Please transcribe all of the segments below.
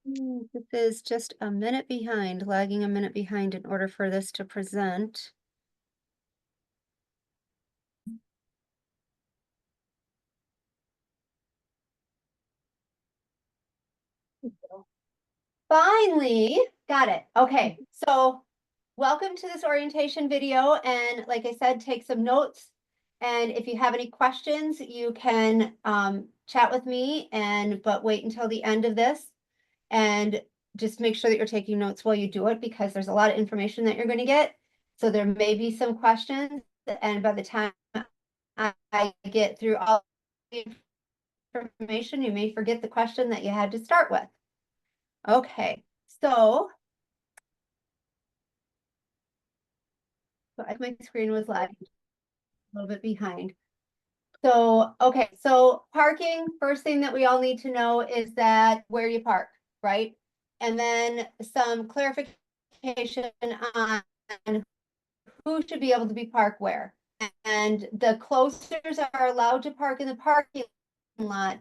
This is just a minute behind, lagging a minute behind in order for this to present. Finally, got it. Okay, so welcome to this orientation video. And like I said, take some notes. And if you have any questions, you can chat with me but wait until the end of this. And just make sure that you're taking notes while you do it because there's a lot of information that you're going to get. So there may be some questions. And by the time I get through all the information, you may forget the question that you had to start with. Okay, so my screen was lagging a little bit behind. So, okay, so parking, first thing that we all need to know is that where you park, right? And then some clarification on who should be able to be parked where. And the closers are allowed to park in the parking lot,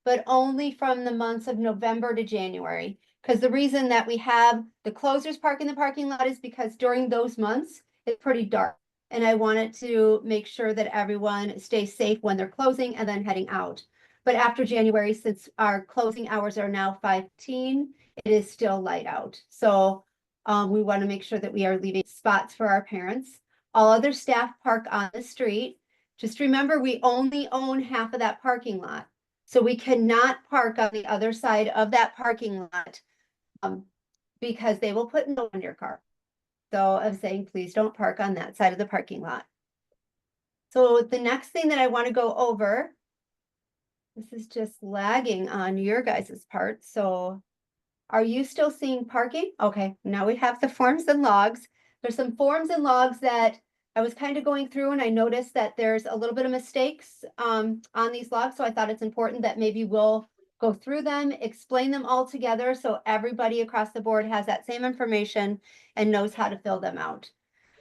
but only from the months of November to January. Because the reason that we have the closers park in the parking lot is because during those months, it's pretty dark. And I wanted to make sure that everyone stays safe when they're closing and then heading out. But after January, since our closing hours are now 5:15, it is still light out. So we want to make sure that we are leaving spots for our parents. All other staff park on the street. Just remember, we only own half of that parking lot. So we cannot park on the other side of that parking lot because they will put no in your car. So I'm saying, please don't park on that side of the parking lot. So the next thing that I want to go over, this is just lagging on your guys' part. So are you still seeing parking? Okay, now we have the forms and logs. There's some forms and logs that I was kind of going through and I noticed that there's a little bit of mistakes on these logs. So I thought it's important that maybe we'll go through them, explain them all together so everybody across the board has that same information and knows how to fill them out.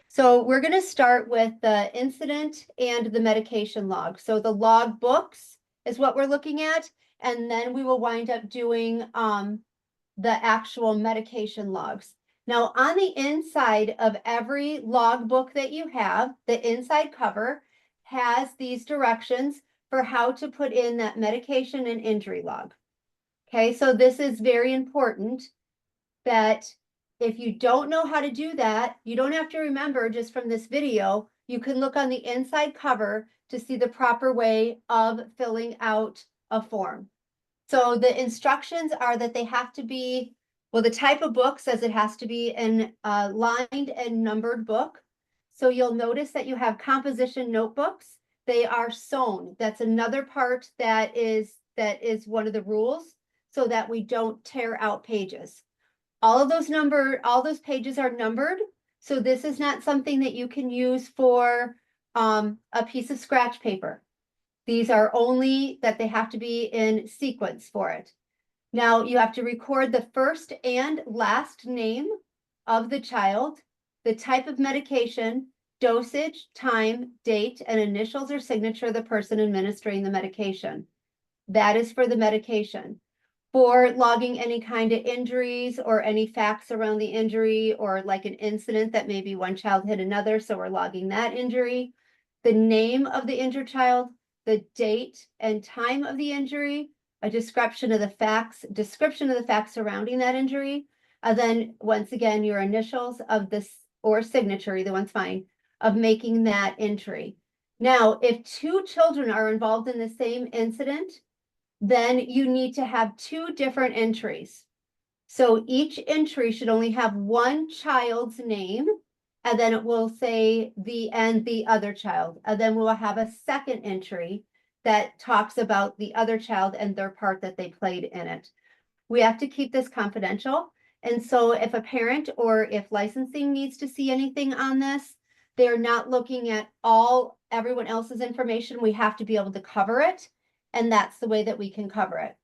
So we're going to start with the incident and the medication log. So the log books is what we're looking at. And then we will wind up doing the actual medication logs. Now, on the inside of every log book that you have, the inside cover has these directions for how to put in that medication and injury log. Okay, so this is very important that if you don't know how to do that, you don't have to remember just from this video. You can look on the inside cover to see the proper way of filling out a form. So the instructions are that they have to be, well, the type of book says it has to be an lined and numbered book. So you'll notice that you have composition notebooks. They are sewn. That's another part that is one of the rules so that we don't tear out pages. All those pages are numbered. So this is not something that you can use for a piece of scratch paper. These are only that they have to be in sequence for it. Now you have to record the first and last name of the child, the type of medication, dosage, time, date, and initials or signature of the person administering the medication. That is for the medication. For logging any kind of injuries or any facts around the injury or like an incident that maybe one child hit another, so we're logging that injury, the name of the injured child, the date and time of the injury, a description of the facts surrounding that injury. And then once again, your initials of this or signature, either one's fine, of making that entry. Now, if two children are involved in the same incident, then you need to have two different entries. So each entry should only have one child's name, and then it will say the other child. And then we'll have a second entry that talks about the other child and their part that they played in it. We have to keep this confidential. And so if a parent or if licensing needs to see anything on this, they're not looking at everyone else's information. We have to be able to cover it. And that's the way that we can cover it.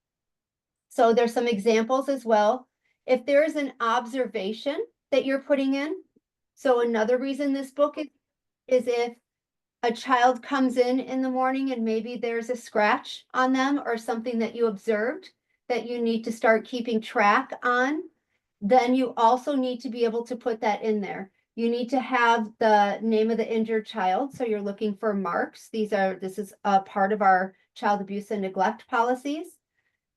So there's some examples as well. If there is an observation that you're putting in, so another reason this book is if a child comes in the morning and maybe there's a scratch on them or something that you observed, that you need to start keeping track on, then you also need to be able to put that in there. You need to have the name of the injured child. So you're looking for marks. This is a part of our child abuse and neglect policies.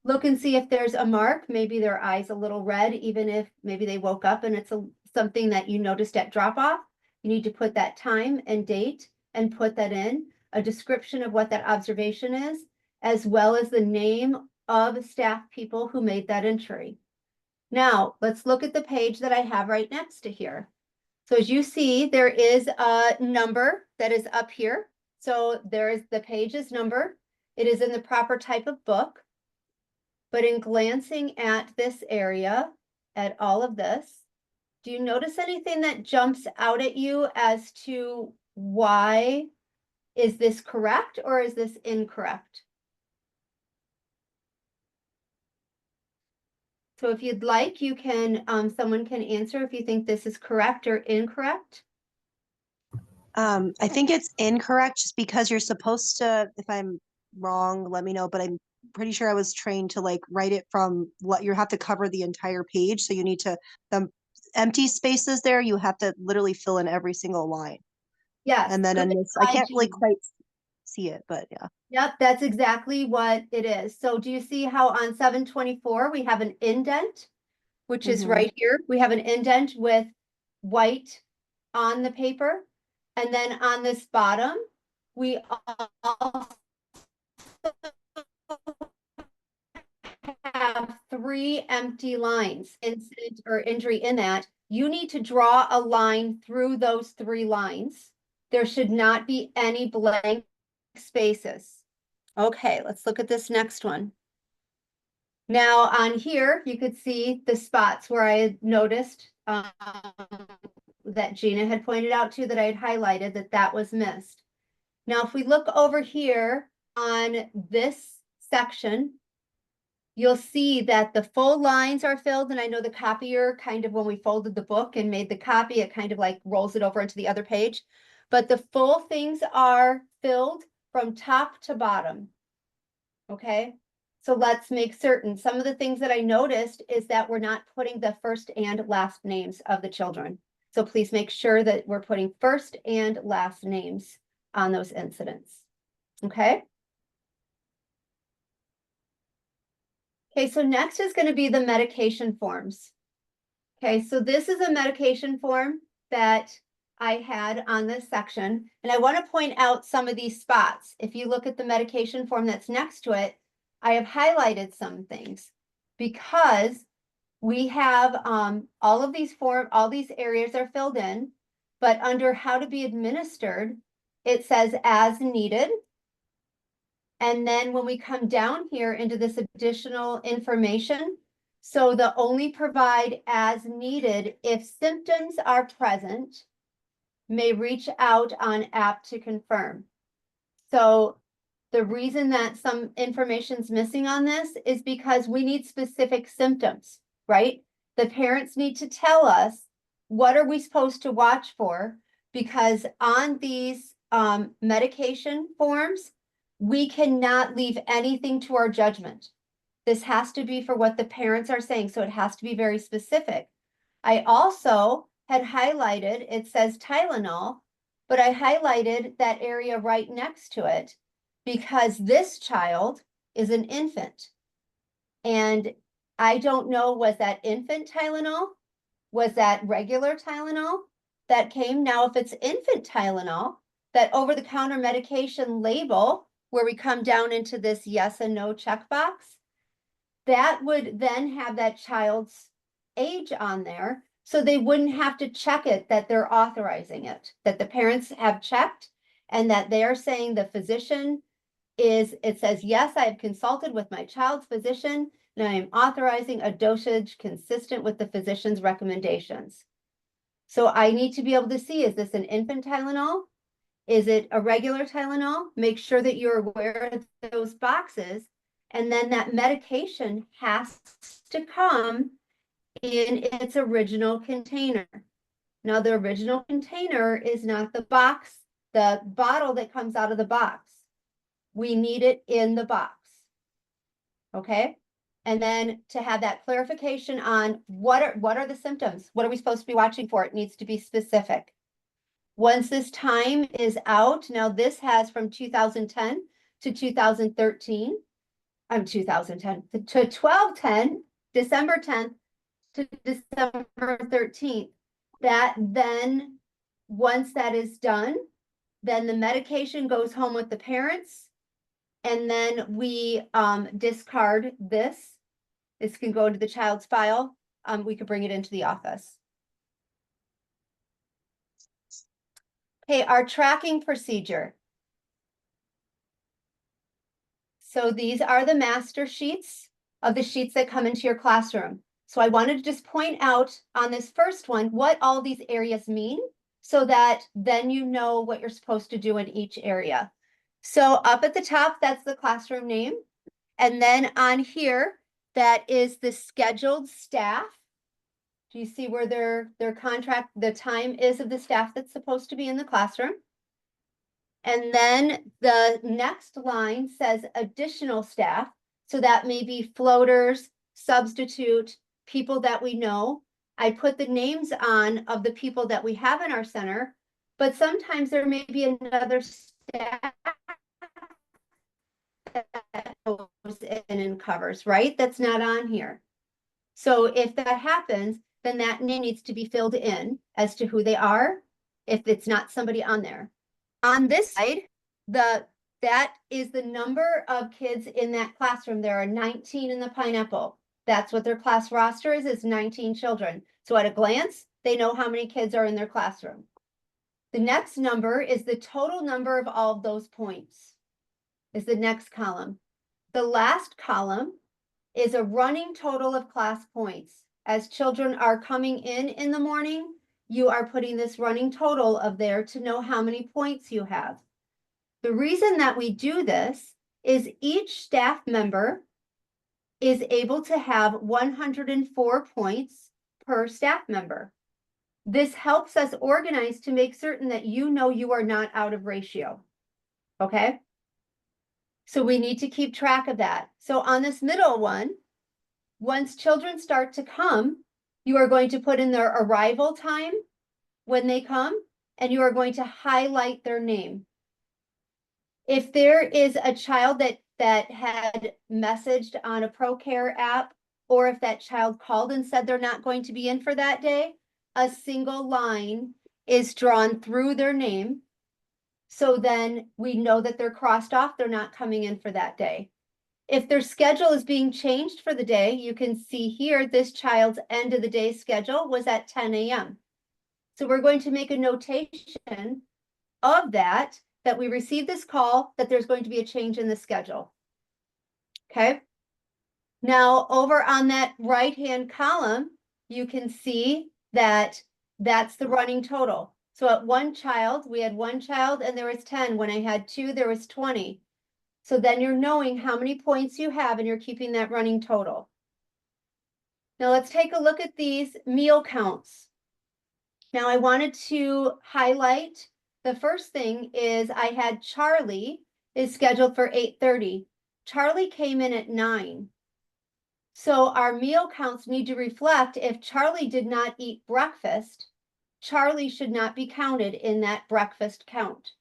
Look and see if there's a mark. Maybe their eye's a little red, even if maybe they woke up and it's something that you noticed at drop off. You need to put that time and date and put that in, a description of what that observation is, as well as the name of staff people who made that entry. Now, let's look at the page that I have right next to here. So as you see, there is a number that is up here. So there is the page's number. It is in the proper type of book. But in glancing at this area, at all of this, do you notice anything that jumps out at you as to why is this correct or is this incorrect? So if you'd like, you can, someone can answer if you think this is correct or incorrect. I think it's incorrect just because you're supposed to, if I'm wrong, let me know, but I'm pretty sure I was trained to like write it from what you have to cover the entire page. So you need to, the empty spaces there, you have to literally fill in every single line. Yes. And then in this, I can't really quite see it, but yeah. Yep, that's exactly what it is. So do you see how on 724 we have an indent, which is right here. We have an indent with white on the paper. And then on this bottom, we also have 3 empty lines, incident or injury in that. You need to draw a line through those 3 lines. There should not be any blank spaces. Okay, let's look at this next one. Now on here, you could see the spots where I had noticed that Gina had pointed out to that I had highlighted that was missed. Now, if we look over here on this section, you'll see that the full lines are filled. And I know the copier kind of, when we folded the book and made the copy, it kind of like rolls it over into the other page. But the full things are filled from top to bottom. Okay, so let's make certain. Some of the things that I noticed is that we're not putting the first and last names of the children. So please make sure that we're putting first and last names on those incidents. Okay. Okay, so next is going to be the medication forms. Okay, so this is a medication form that I had on this section, and I want to point out some of these spots. If you look at the medication form that's next to it, I have highlighted some things because we have all of these all these areas are filled in, but under how to be administered, it says as needed. And then when we come down here into this additional information, so the only provide as needed if symptoms are present, may reach out on app to confirm. So the reason that some information's missing on this is because we need specific symptoms, right? The parents need to tell us what are we supposed to watch for, because on these medication forms, we cannot leave anything to our judgment. This has to be for what the parents are saying, so it has to be very specific. I also had highlighted, it says Tylenol, but I highlighted that area right next to it because this child is an infant. And I don't know, was that infant Tylenol? Was that regular Tylenol that came? Now, if it's infant Tylenol, that over-the-counter medication label, where we come down into this yes and no checkbox, that would then have that child's age on there. So they wouldn't have to check it that they're authorizing it, that the parents have checked and that they are saying the physician is, it says, yes, I have consulted with my child's physician and I am authorizing a dosage consistent with the physician's recommendations. So I need to be able to see, is this an infant Tylenol? Is it a regular Tylenol? Make sure that you're aware of those boxes. And then that medication has to come in its original container. Now, the original container is not the box, the bottle that comes out of the box. We need it in the box. Okay? And then to have that clarification on what are the symptoms? What are we supposed to be watching for? It needs to be specific. Once this time is out, now this has from 2010 to 2013. 2010 to 12/10, December 10th to December 13th. That then, once that is done, then the medication goes home with the parents. And then we discard this. This can go into the child's file. We could bring it into the office. Okay, our tracking procedure. So these are the master sheets of the sheets that come into your classroom. So I wanted to just point out on this first one what all these areas mean so that then you know what you're supposed to do in each area. So up at the top, that's the classroom name. And then on here, that is the scheduled staff. Do you see where their contract, the time is of the staff that's supposed to be in the classroom? And then the next line says additional staff. So that may be floaters, substitute, people that we know. I put the names on of the people that we have in our center, but sometimes there may be another staff that goes in and covers, right? That's not on here. So if that happens, then that name needs to be filled in as to who they are, if it's not somebody on there. On this side, that is the number of kids in that classroom. There are 19 in the Pineapple. That's what their class roster is 19 children. So at a glance, they know how many kids are in their classroom. The next number is the total number of all of those points, is the next column. The last column is a running total of class points. As children are coming in the morning, you are putting this running total of there to know how many points you have. The reason that we do this is each staff member is able to have 104 points per staff member. This helps us organize to make certain that you know you are not out of ratio. Okay? So we need to keep track of that. So on this middle one, once children start to come, you are going to put in their arrival time when they come, and you are going to highlight their name. If there is a child that had messaged on a ProCare app, or if that child called and said they're not going to be in for that day, a single line is drawn through their name. So then we know that they're crossed off, they're not coming in for that day. If their schedule is being changed for the day, you can see here, this child's end of the day schedule was at 10 a.m. So we're going to make a notation of that we received this call, that there's going to be a change in the schedule. Okay. Now over on that right-hand column, you can see that that's the running total. So at one child, we had one child and there was 10. When I had two, there was 20. So then you're knowing how many points you have and you're keeping that running total. Now let's take a look at these meal counts. Now I wanted to highlight, the first thing is I had Charlie is scheduled for 8:30. Charlie came in at 9. So our meal counts need to reflect, if Charlie did not eat breakfast, Charlie should not be counted in that breakfast count.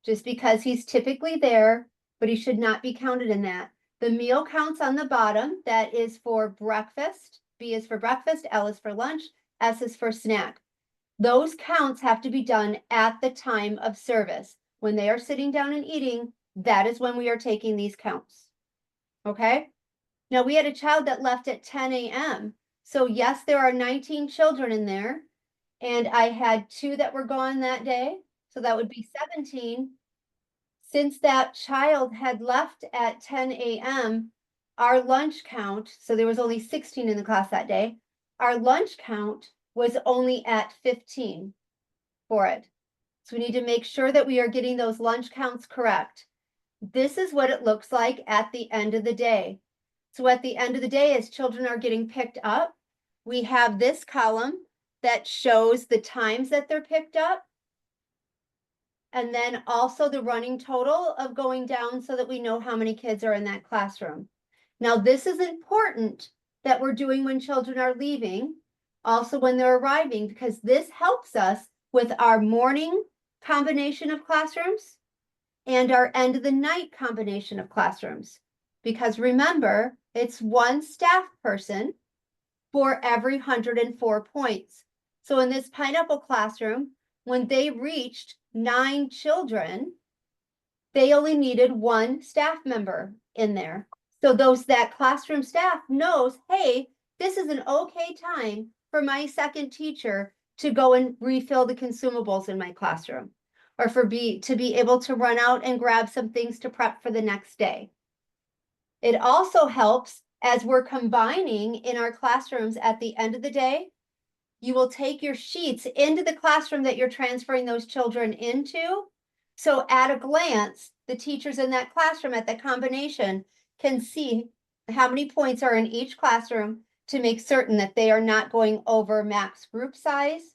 Just because he's typically there, but he should not be counted in that. The meal counts on the bottom, that is for breakfast. B is for breakfast, L is for lunch, S is for snack. Those counts have to be done at the time of service. When they are sitting down and eating, that is when we are taking these counts. Okay? Now we had a child that left at 10 a.m. So yes, there are 19 children in there. And I had 2 that were gone that day. So that would be 17. Since that child had left at 10 a.m., our lunch count, so there was only 16 in the class that day, our lunch count was only at 15 for it. So we need to make sure that we are getting those lunch counts correct. This is what it looks like at the end of the day. So at the end of the day, as children are getting picked up, we have this column that shows the times that they're picked up. And then also the running total of going down so that we know how many kids are in that classroom. Now, this is important that we're doing when children are leaving, also when they're arriving, because this helps us with our morning combination of classrooms and our end of the night combination of classrooms. Because remember, it's one staff person for every 104 points. So in this Pineapple classroom, when they reached 9 children, they only needed one staff member in there. So that classroom staff knows, hey, this is an okay time for my second teacher to go and refill the consumables in my classroom, or to be able to run out and grab some things to prep for the next day. It also helps as we're combining in our classrooms at the end of the day. You will take your sheets into the classroom that you're transferring those children into. So at a glance, the teachers in that classroom at the combination can see how many points are in each classroom to make certain that they are not going over max group size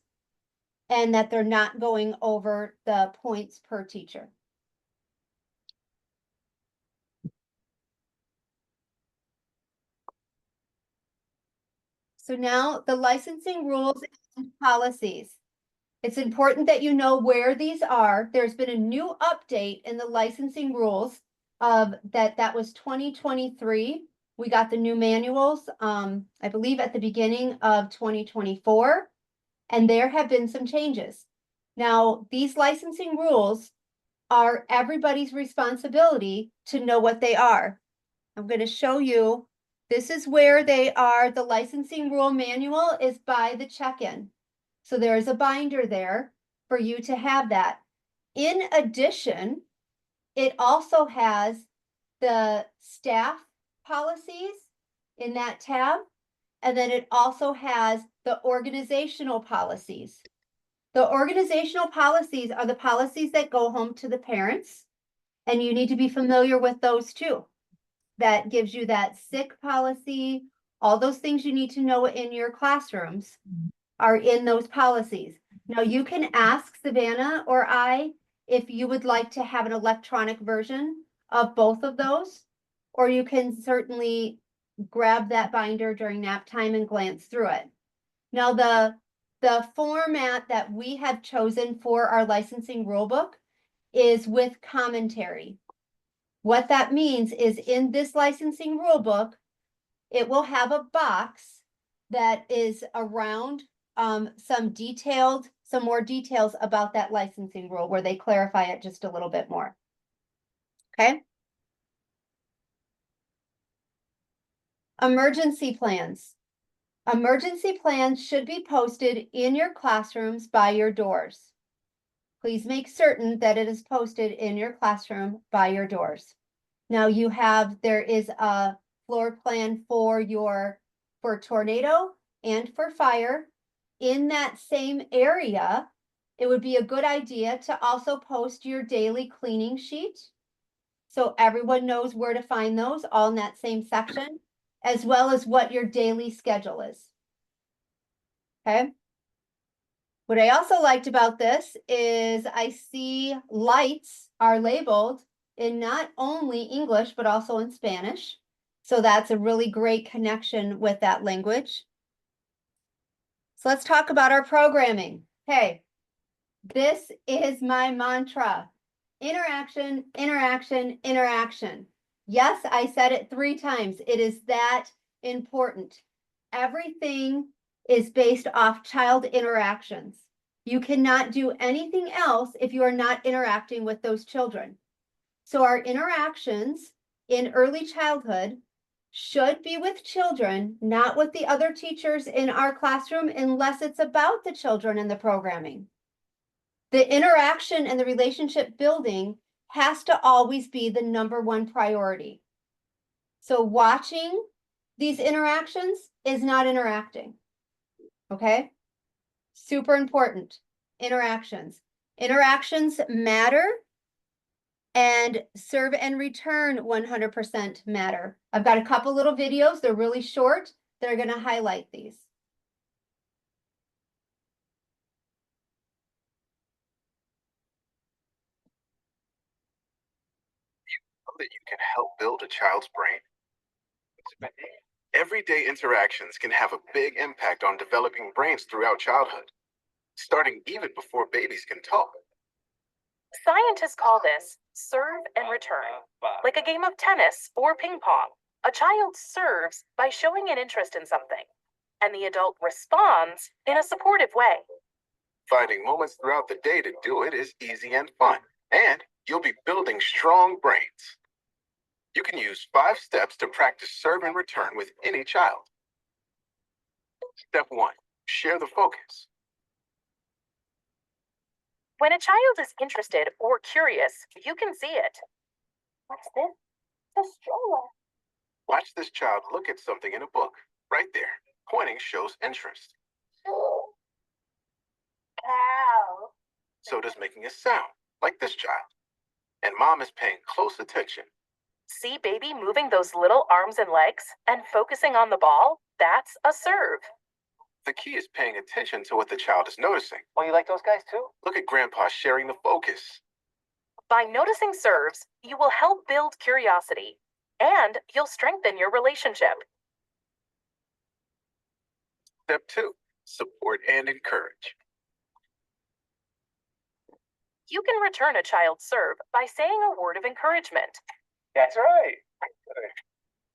and that they're not going over the points per teacher. So now the licensing rules and policies. It's important that you know where these are. There's been a new update in the licensing rules of that was 2023. We got the new manuals, I believe at the beginning of 2024, and there have been some changes. Now, these licensing rules are everybody's responsibility to know what they are. I'm going to show you. This is where they are. The licensing rule manual is by the check-in. So there is a binder there for you to have that. In addition, it also has the staff policies in that tab. And then it also has the organizational policies. The organizational policies are the policies that go home to the parents. And you need to be familiar with those too. That gives you that sick policy, all those things you need to know in your classrooms are in those policies. Now you can ask Savannah or I if you would like to have an electronic version of both of those, or you can certainly grab that binder during nap time and glance through it. Now the format that we have chosen for our licensing rulebook is with commentary. What that means is in this licensing rulebook, it will have a box that is around some more details about that licensing rule where they clarify it just a little bit more. Okay. Emergency plans. Emergency plans should be posted in your classrooms by your doors. Please make certain that it is posted in your classroom by your doors. Now there is a floor plan for tornado and for fire. In that same area, it would be a good idea to also post your daily cleaning sheet. So everyone knows where to find those all in that same section, as well as what your daily schedule is. Okay. What I also liked about this is I see lights are labeled in not only English, but also in Spanish. So that's a really great connection with that language. So let's talk about our programming. Okay, this is my mantra. Interaction, interaction, interaction. Yes, I said it 3 times. It is that important. Everything is based off child interactions. You cannot do anything else if you are not interacting with those children. So our interactions in early childhood should be with children, not with the other teachers in our classroom, unless it's about the children and the programming. The interaction and the relationship building has to always be the #1 priority. So watching these interactions is not interacting. Okay? Super important. Interactions. Interactions matter. And serve and return 100% matter. I've got a couple little videos. They're really short. They're going to highlight these. That you can help build a child's brain. Everyday interactions can have a big impact on developing brains throughout childhood, starting even before babies can talk. Scientists call this serve and return, like a game of tennis or ping pong. A child serves by showing an interest in something, and the adult responds in a supportive way. Finding moments throughout the day to do it is easy and fun, and you'll be building strong brains. You can use 5 steps to practice serve and return with any child. Step 1, share the focus. When a child is interested or curious, you can see it. What's this? It's a stroller. Watch this child look at something in a book. Right there, pointing shows interest. Cow. So does making a sound, like this child. And mom is paying close attention. See baby moving those little arms and legs and focusing on the ball? That's a serve. The key is paying attention to what the child is noticing. Oh, you like those guys too? Look at grandpa sharing the focus. By noticing serves, you will help build curiosity and you'll strengthen your relationship. Step 2, support and encourage. You can return a child's serve by saying a word of encouragement. That's right.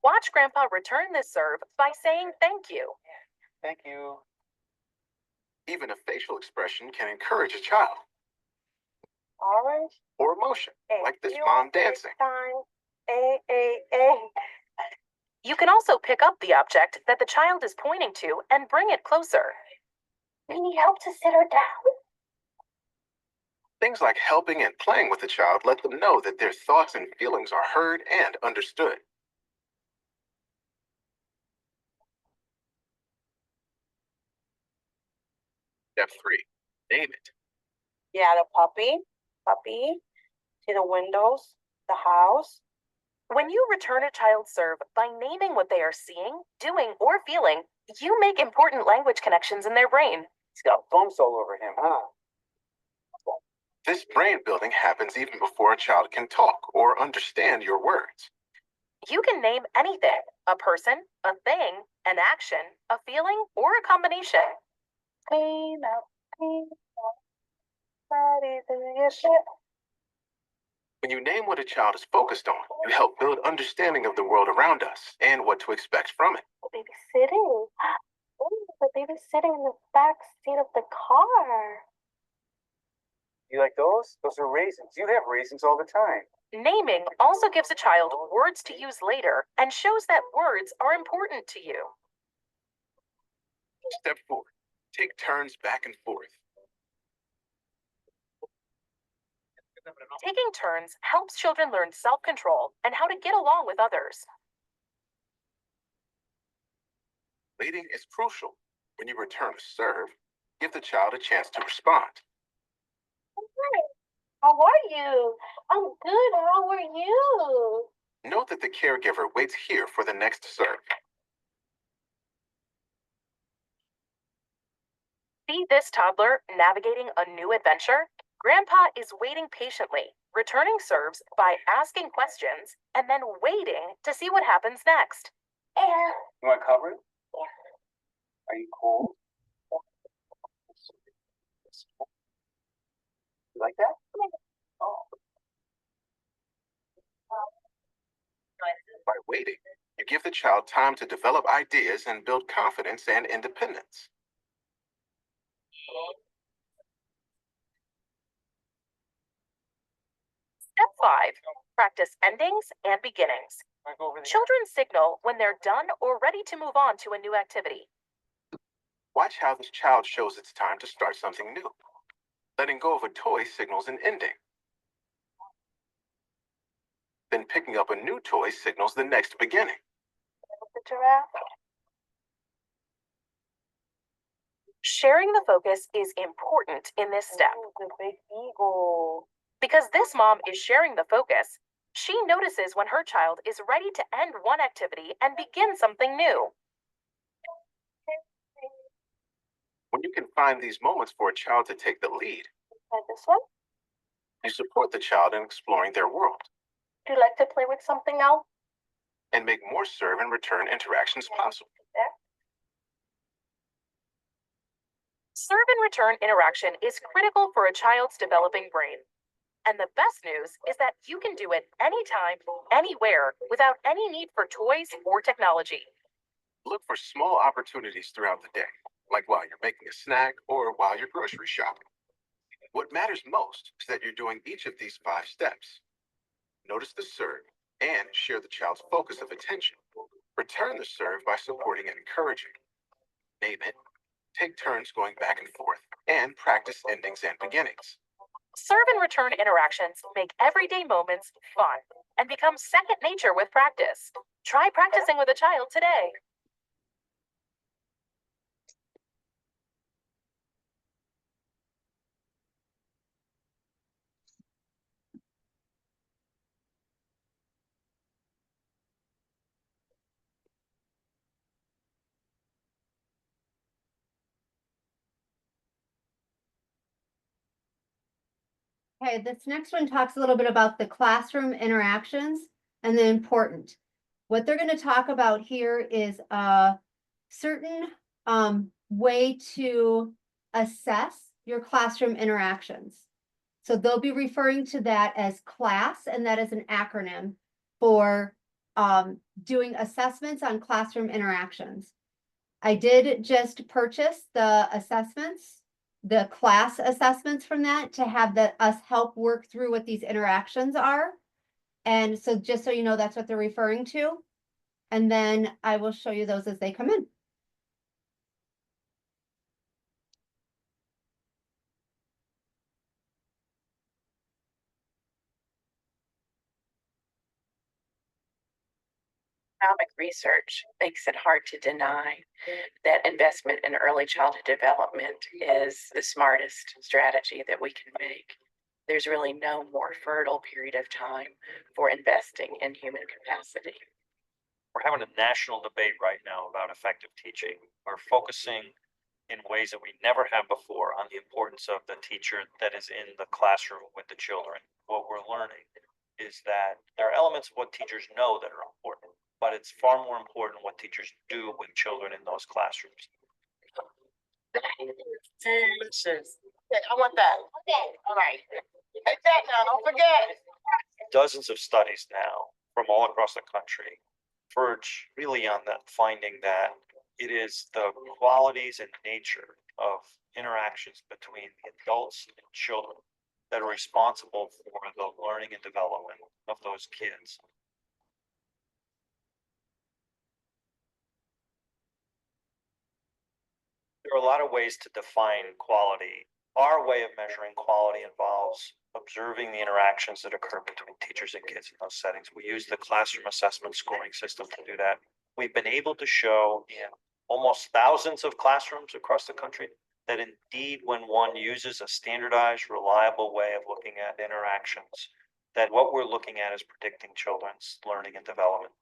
Watch grandpa return this serve by saying thank you. Thank you. Even a facial expression can encourage a child. Orange. Or emotion, like this mom dancing. You can also pick up the object that the child is pointing to and bring it closer. We need help to sit her down. Things like helping and playing with the child let them know that their thoughts and feelings are heard and understood. Step 3, name it. Yeah, the puppy, see the windows, the house. When you return a child's serve by naming what they are seeing, doing, or feeling, you make important language connections in their brain. He's got bumps all over him, huh? This brain building happens even before a child can talk or understand your words. You can name anything, a person, a thing, an action, a feeling, or a combination. Clean up, bodies in your shit. When you name what a child is focused on, you help build understanding of the world around us and what to expect from it. The baby's sitting. Ooh, the baby's sitting in the back seat of the car. You like those? Those are raisins. You have raisins all the time. Naming also gives a child words to use later and shows that words are important to you. Step 4, take turns back and forth. Taking turns helps children learn self-control and how to get along with others. Leading is crucial. When you return a serve, give the child a chance to respond. How are you? I'm good. How are you? Note that the caregiver waits here for the next serve. See this toddler navigating a new adventure? Grandpa is waiting patiently, returning serves by asking questions and then waiting to see what happens next. You want to cover it? Yeah. Are you cold? You like that? Oh. By waiting, you give the child time to develop ideas and build confidence and independence. Step 5, practice endings and beginnings. Want to go over there? Children signal when they're done or ready to move on to a new activity. Watch how this child shows it's time to start something new. Letting go of a toy signals an ending. Then picking up a new toy signals the next beginning. The giraffe. Sharing the focus is important in this step. The big eagle. Because this mom is sharing the focus, she notices when her child is ready to end one activity and begin something new. When you can find these moments for a child to take the lead, And this one? you support the child in exploring their world. Do you like to play with something else? and make more serve and return interactions possible. Serve and return interaction is critical for a child's developing brain. And the best news is that you can do it anytime, anywhere, without any need for toys or technology. Look for small opportunities throughout the day, like while you're making a snack or while you're grocery shopping. What matters most is that you're doing each of these 5 steps. Notice the serve and share the child's focus of attention. Return the serve by supporting and encouraging. Name it, take turns going back and forth, and practice endings and beginnings. Serve and return interactions make everyday moments fun and become second nature with practice. Try practicing with a child today. Okay, this next one talks a little bit about the classroom interactions and the important. What they're going to talk about here is a certain way to assess your classroom interactions. So they'll be referring to that as CLASS, and that is an acronym for doing assessments on classroom interactions. I did just purchase the assessments, the class assessments from that, to have us help work through what these interactions are. And so just so you know, that's what they're referring to. And then I will show you those as they come in. Economic research makes it hard to deny that investment in early childhood development is the smartest strategy that we can make. There's really no more fertile period of time for investing in human capacity. We're having a national debate right now about effective teaching. We're focusing in ways that we never have before on the importance of the teacher that is in the classroom with the children. What we're learning is that there are elements of what teachers know that are important, but it's far more important what teachers do with children in those classrooms. Delicious. Okay, I want that. Okay. All right. Take that now, don't forget. Dozens of studies now from all across the country verge really on that finding that it is the qualities and nature of interactions between the adults and children that are responsible for the learning and development of those kids. There are a lot of ways to define quality. Our way of measuring quality involves observing the interactions that occur between teachers and kids in those settings. We use the classroom assessment scoring system to do that. We've been able to show in almost thousands of classrooms across the country that indeed, when one uses a standardized, reliable way of looking at interactions, that what we're looking at is predicting children's learning and development.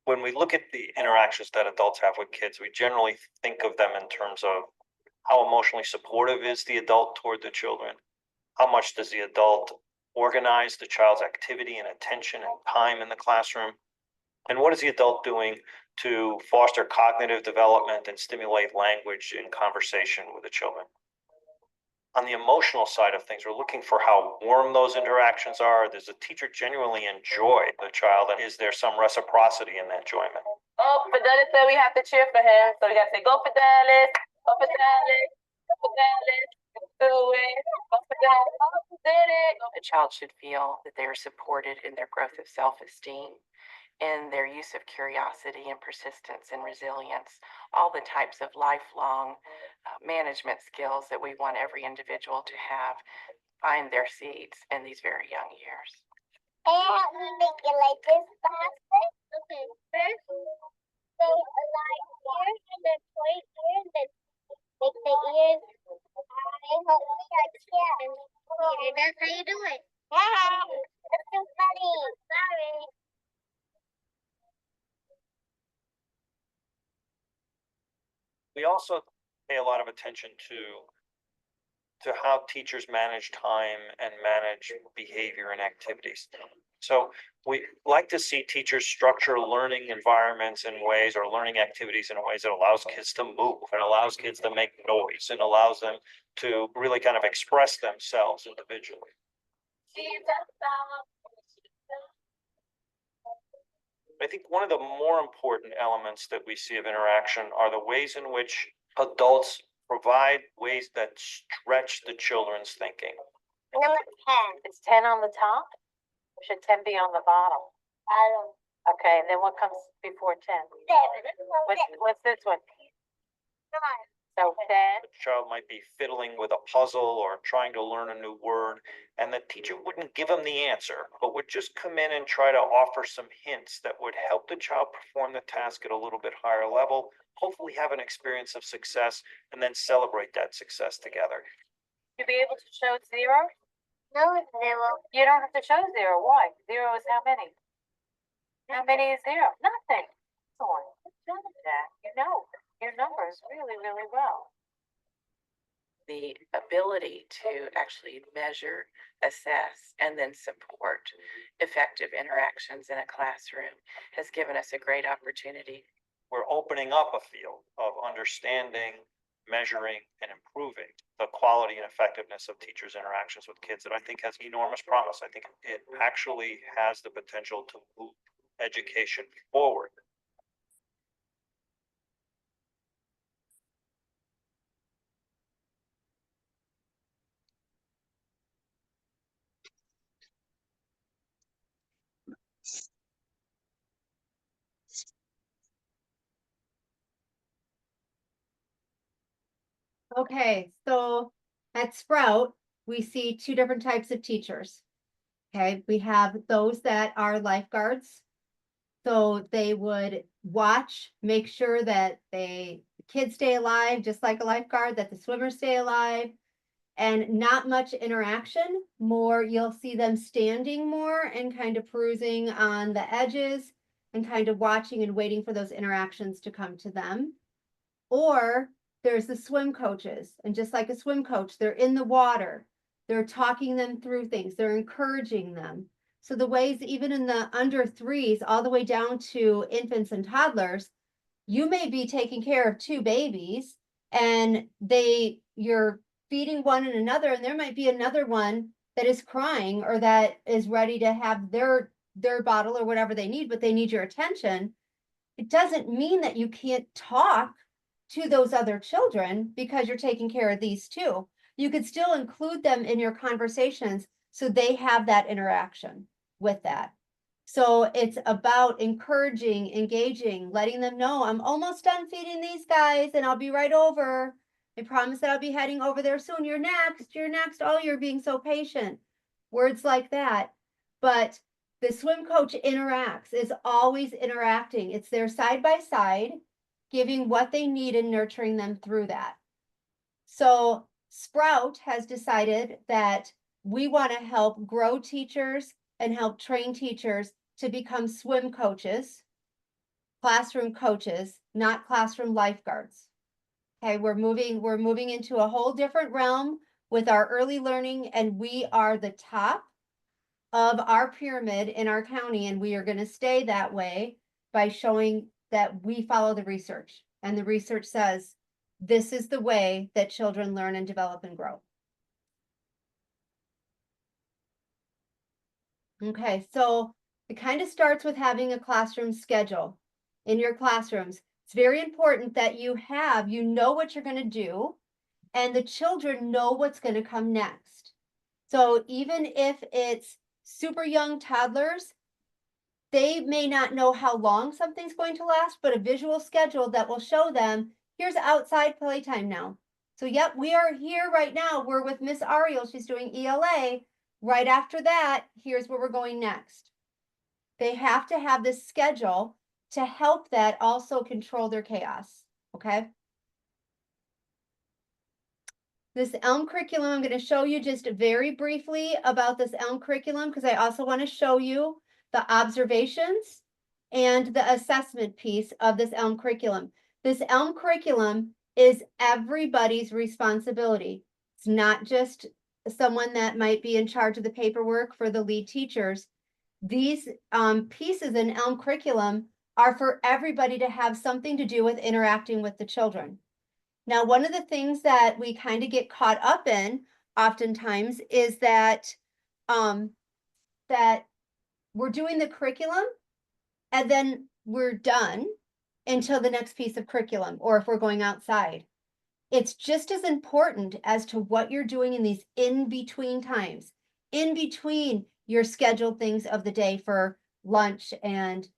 When we look at the interactions that adults have with kids, we generally think of them in terms of how emotionally supportive is the adult toward the children, how much does the adult organize the child's activity and attention and time in the classroom, and what is the adult doing to foster cognitive development and stimulate language and conversation with the children. On the emotional side of things, we're looking for how warm those interactions are. Does the teacher genuinely enjoy the child, and is there some reciprocity in that enjoyment? Oh, Fidelis said we have to cheer for him. So we got to say, go Fidelis, go Fidelis, go Fidelis, do it, go Fidelis, oh, did it. A child should feel that they are supported in their growth of self-esteem, in their use of curiosity and persistence and resilience, all the types of lifelong management skills that we want every individual to have find their seeds in these very young years. And we make it like this basket. Okay, first they align here and then point here and then make the ears. And hopefully I can. Here, that's how you do it. That's too funny. Sorry. We also pay a lot of attention to how teachers manage time and manage behavior and activities. So we like to see teachers structure learning environments in ways or learning activities in ways that allows kids to move and allows kids to make noise and allows them to really kind of express themselves individually. I think one of the more important elements that we see of interaction are the ways in which adults provide ways that stretch the children's thinking. Number 10. It's 10 on the top? Or should 10 be on the bottom? Okay, and then what comes before 10? What's this one? So 10, The child might be fiddling with a puzzle or trying to learn a new word, and the teacher wouldn't give them the answer, but would just come in and try to offer some hints that would help the child perform the task at a little bit higher level, hopefully have an experience of success, and then celebrate that success together. you be able to show 0? No, 0. You don't have to show 0. Why? 0 is how many? How many is 0? Nothing. Excellent. Good job, Jack. You know your numbers really, really well. The ability to actually measure, assess, and then support effective interactions in a classroom has given us a great opportunity. We're opening up a field of understanding, measuring, and improving the quality and effectiveness of teachers' interactions with kids that I think has enormous promise. I think it actually has the potential to move education forward. Okay, so at Sprout, we see 2 different types of teachers. Okay, we have those that are lifeguards. So they would watch, make sure that kids stay alive, just like a lifeguard, that the swimmers stay alive, and not much interaction. More, you'll see them standing more and kind of perusing on the edges and kind of watching and waiting for those interactions to come to them. Or there's the swim coaches, and just like a swim coach, they're in the water, they're talking them through things, they're encouraging them. So the ways, even in the under 3s, all the way down to infants and toddlers, you may be taking care of 2 babies and you're feeding one and another, and there might be another one that is crying or that is ready to have their bottle or whatever they need, but they need your attention. It doesn't mean that you can't talk to those other children because you're taking care of these 2. You could still include them in your conversations so they have that interaction with that. So it's about encouraging, engaging, letting them know, I'm almost done feeding these guys and I'll be right over. I promise that I'll be heading over there soon. You're next. You're next. Oh, you're being so patient. Words like that. But the swim coach interacts, is always interacting. It's there side by side, giving what they need and nurturing them through that. So Sprout has decided that we want to help grow teachers and help train teachers to become swim coaches, classroom coaches, not classroom lifeguards. Okay, we're moving into a whole different realm with our early learning, and we are the top of our pyramid in our county, and we are going to stay that way by showing that we follow the research. And the research says this is the way that children learn and develop and grow. Okay, so it kind of starts with having a classroom schedule in your classrooms. It's very important that you know what you're going to do, and the children know what's going to come next. So even if it's super young toddlers, they may not know how long something's going to last, but a visual schedule that will show them, here's outside playtime now. So yep, we are here right now. We're with Miss Ariel. She's doing ELA. Right after that, here's where we're going next. They have to have this schedule to help that also control their chaos, okay? This ELM curriculum, I'm going to show you just very briefly about this ELM curriculum because I also want to show you the observations and the assessment piece of this ELM curriculum. This ELM curriculum is everybody's responsibility. It's not just someone that might be in charge of the paperwork for the lead teachers. these pieces in Elm curriculum are for everybody to have something to do with interacting with the children. Now, one of the things that we kind of get caught up in oftentimes is that that we're doing the curriculum and then we're done until the next piece of curriculum, or if we're going outside. It's just as important as to what you're doing in these in-between times, in between your scheduled things of the day for lunch and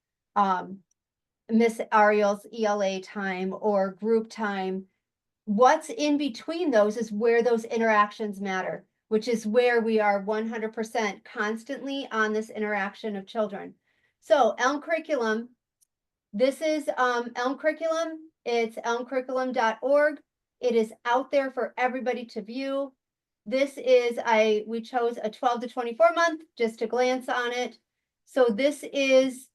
Miss Ariel's ELA time or group time. What's in between those is where those interactions matter, which is where we are 100% constantly on this interaction of children. So Elm curriculum, this is Elm curriculum. It's elmcurriculum.org. It is out there for everybody to view. This is, we chose a 12 to 24 month just to glance on it. So this is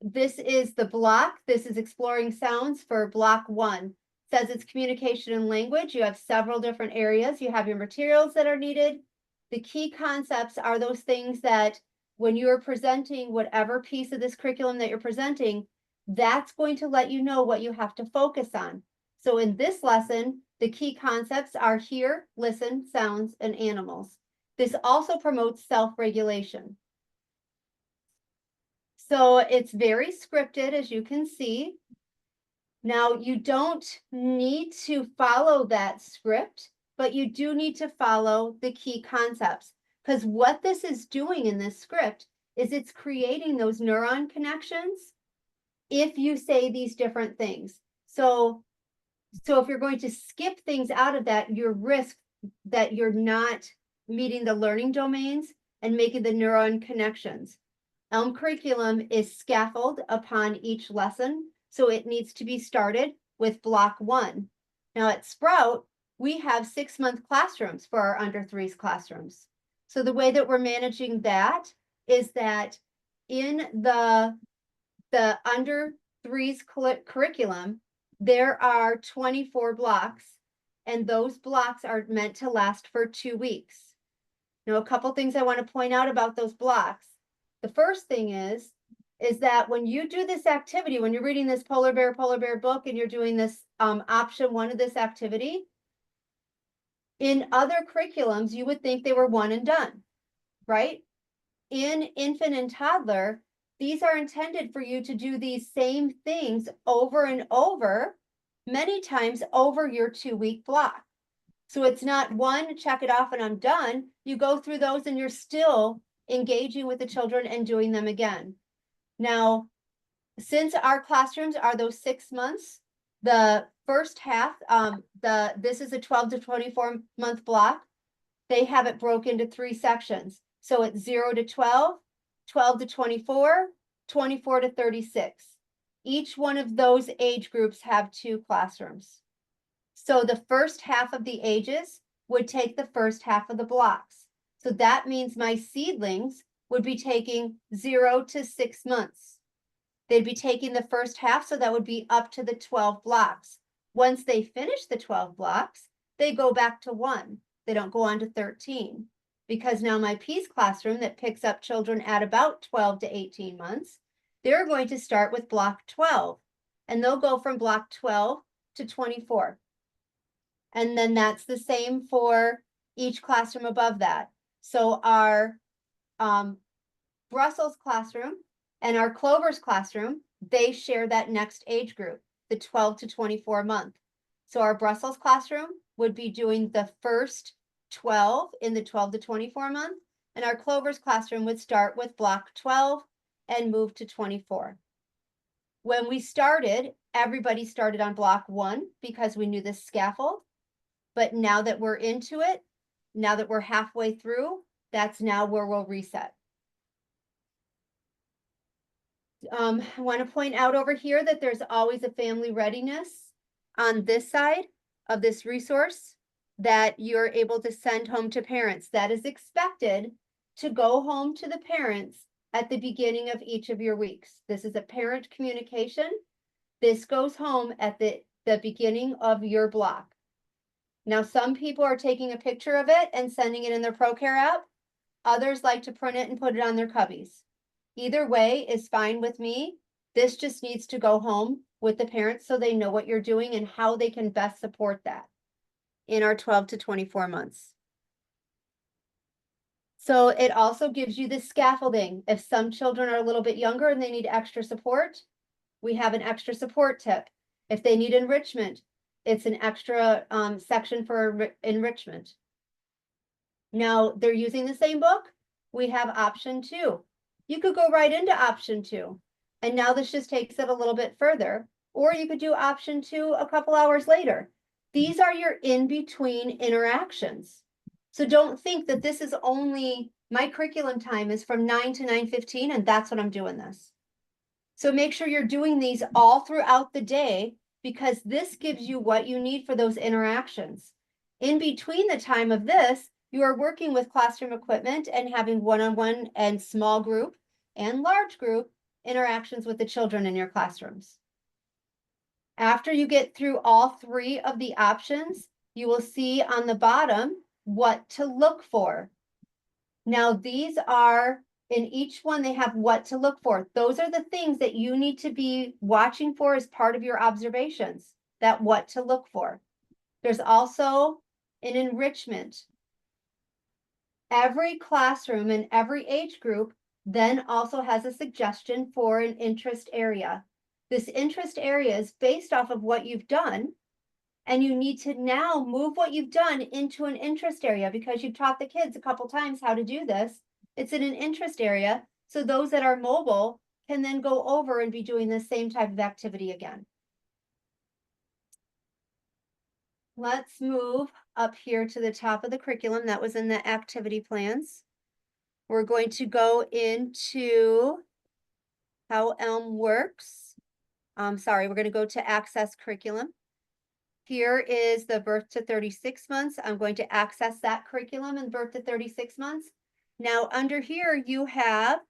the block. This is exploring sounds for block 1. Says it's communication and language. You have several different areas. You have your materials that are needed. The key concepts are those things that when you are presenting whatever piece of this curriculum that you're presenting, that's going to let you know what you have to focus on. So in this lesson, the key concepts are hear, listen, sounds, and animals. This also promotes self-regulation. So it's very scripted, as you can see. Now, you don't need to follow that script, but you do need to follow the key concepts, because what this is doing in this script is it's creating those neuron connections if you say these different things. So if you're going to skip things out of that, your risk that you're not meeting the learning domains and making the neuron connections. Elm curriculum is scaffolded upon each lesson, so it needs to be started with block 1. Now at Sprout, we have 6-month classrooms for our under 3s classrooms. So the way that we're managing that is that in the under 3s curriculum, there are 24 blocks, and those blocks are meant to last for 2 weeks. Now, a couple things I want to point out about those blocks. The first thing is that when you do this activity, when you're reading this Polar Bear book and you're doing this option 1 of this activity, in other curriculums, you would think they were one and done, right? In infant and toddler, these are intended for you to do these same things over and over, many times over your 2-week block. So it's not one, check it off and I'm done. You go through those and you're still engaging with the children and doing them again. Now, since our classrooms are those 6 months, the first half, this is a 12 to 24 month block. They have it broken into 3 sections. So it's 0 to 12, 12 to 24, 24 to 36. Each one of those age groups have 2 classrooms. So the first half of the ages would take the first half of the blocks. So that means my seedlings would be taking 0 to 6 months. They'd be taking the first half, so that would be up to the 12 blocks. Once they finish the 12 blocks, they go back to 1. They don't go on to 13. Because now my Peace classroom that picks up children at about 12 to 18 months, they're going to start with block 12. And they'll go from block 12 to 24. And then that's the same for each classroom above that. So our Brussels classroom and our Clover's classroom, they share that next age group, the 12 to 24 month. So our Brussels classroom would be doing the first 12 in the 12 to 24 month, and our Clover's classroom would start with block 12 and move to 24. When we started, everybody started on block 1 because we knew the scaffold. But now that we're into it, now that we're halfway through, that's now where we'll reset. I want to point out over here that there's always a family readiness on this side of this resource that you're able to send home to parents. That is expected to go home to the parents at the beginning of each of your weeks. This is a parent communication. This goes home at the beginning of your block. Now, some people are taking a picture of it and sending it in their ProCare app. Others like to print it and put it on their cubbies. Either way is fine with me. This just needs to go home with the parents so they know what you're doing and how they can best support that in our 12 to 24 months. So it also gives you the scaffolding. If some children are a little bit younger and they need extra support, we have an extra support tip. If they need enrichment, it's an extra section for enrichment. Now they're using the same book. We have option 2. You could go right into option 2. And now this just takes it a little bit further. Or you could do option 2 a couple hours later. These are your in-between interactions. So don't think that this is only, my curriculum time is from 9 to 9:15 and that's when I'm doing this. So make sure you're doing these all throughout the day because this gives you what you need for those interactions. In between the time of this, you are working with classroom equipment and having one-on-one and small group and large group interactions with the children in your classrooms. After you get through all 3 of the options, you will see on the bottom what to look for. Now, these are, in each one, they have what to look for. Those are the things that you need to be watching for as part of your observations, that what to look for. There's also an enrichment. Every classroom and every age group then also has a suggestion for an interest area. This interest area is based off of what you've done, and you need to now move what you've done into an interest area because you've taught the kids a couple times how to do this. It's in an interest area, so those that are mobile can then go over and be doing the same type of activity again. Let's move up here to the top of the curriculum that was in the activity plans. We're going to go into how ELM works. We're going to go to access curriculum. Here is the birth to 36 months. I'm going to access that curriculum in birth to 36 months. Now under here, you have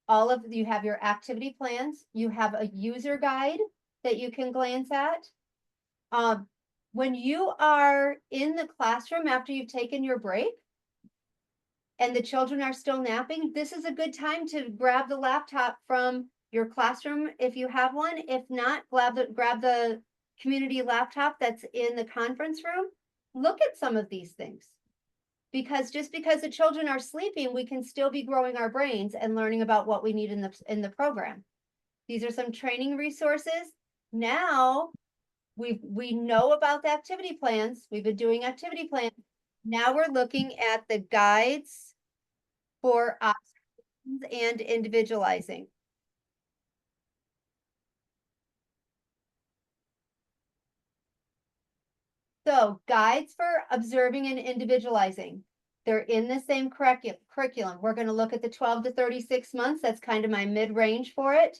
your activity plans. You have a user guide that you can glance at. When you are in the classroom after you've taken your break and the children are still napping, this is a good time to grab the laptop from your classroom if you have one. If not, grab the community laptop that's in the conference room. Look at some of these things. Because just because the children are sleeping, we can still be growing our brains and learning about what we need in the program. These are some training resources. Now we know about the activity plans. We've been doing activity plans. Now we're looking at the guides for observations and individualizing. So guides for observing and individualizing. They're in the same curriculum. We're going to look at the 12 to 36 months. That's kind of my mid-range for it.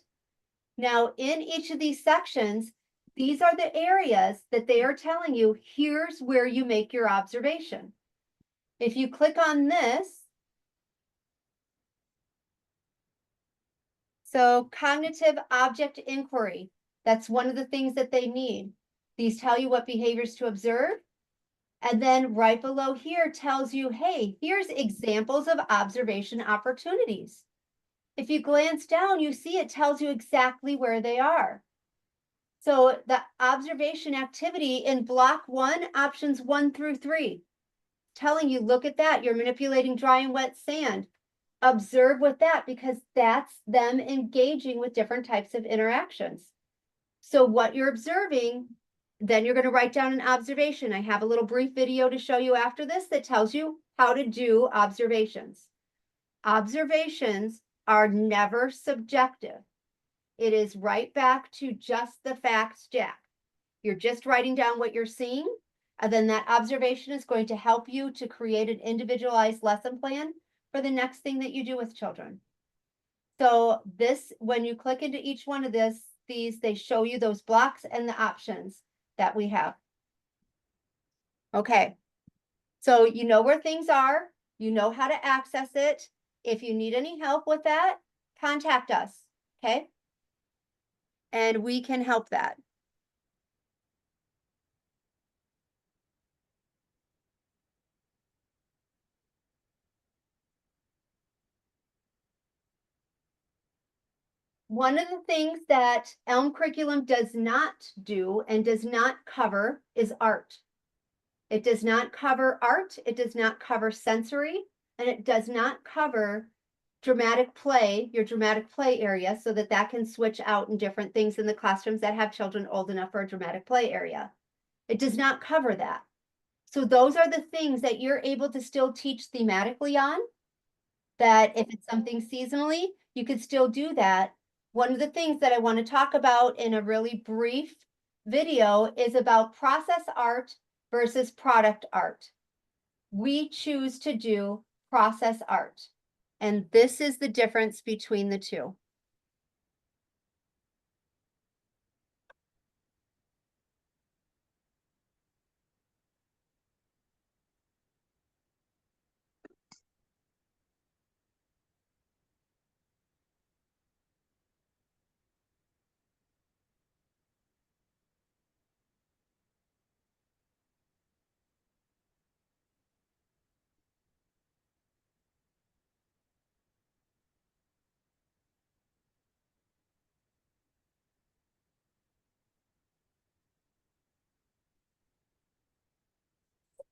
Now, in each of these sections, these are the areas that they are telling you, here's where you make your observation. If you click on this, so cognitive object inquiry, that's one of the things that they need. These tell you what behaviors to observe. And then right below here tells you, hey, here's examples of observation opportunities. If you glance down, you see it tells you exactly where they are. So the observation activity in block 1, options 1 through 3, telling you, look at that, you're manipulating dry and wet sand. Observe with that because that's them engaging with different types of interactions. So what you're observing, then you're going to write down an observation. I have a little brief video to show you after this that tells you how to do observations. Observations are never subjective. It is right back to just the facts, Jack. You're just writing down what you're seeing, and then that observation is going to help you to create an individualized lesson plan for the next thing that you do with children. So this, when you click into each one of these, they show you those blocks and the options that we have. Okay, so you know where things are, you know how to access it. If you need any help with that, contact us, okay? And we can help that. one of the things that Elm curriculum does not do and does not cover is art. It does not cover art, it does not cover sensory, and it does not cover dramatic play, your dramatic play area, so that that can switch out in different things in the classrooms that have children old enough for a dramatic play area. It does not cover that. So those are the things that you're able to still teach thematically on. That if it's something seasonally, you could still do that. One of the things that I want to talk about in a really brief video is about process art versus product art. We choose to do process art. And this is the difference between the two.